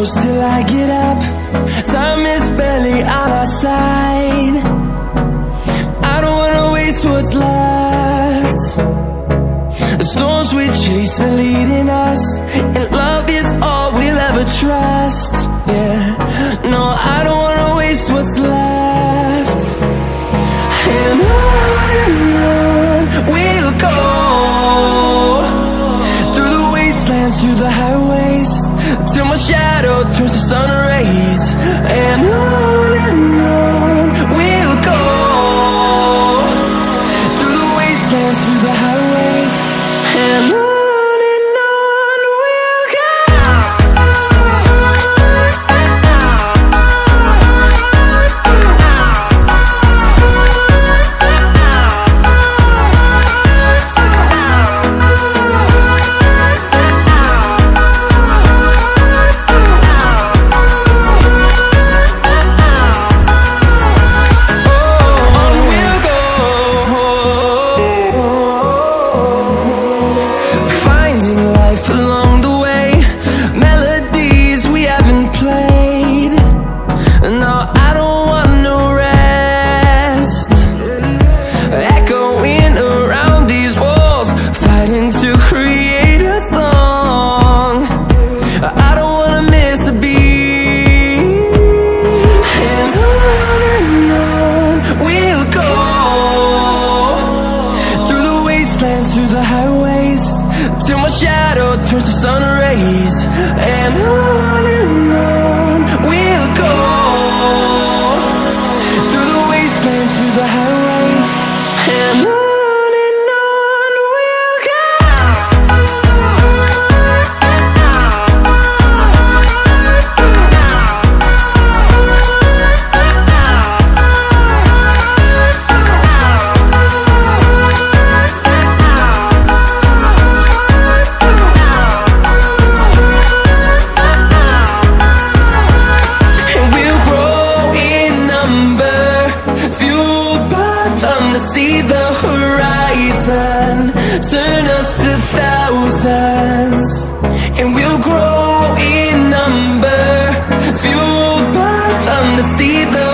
close till I get up. Time is barely on our side. I don't wanna waste what's left. The storms we chase are leading us, and love is all we'll ever trust. Yeah, no, I don't wanna waste what's left. And on we'll go, through the wastelands, through the highways, till my shadow turns to sun rays. And on we'll go, through the wastelands, through the highways, and on we'll go. Through the highways, till my shadow turns to sun rays. And on we'll go, through the wastelands, through the highways, and on we'll go. To see the horizon, turn us to thousands, and we'll grow in number, fueled by them to see the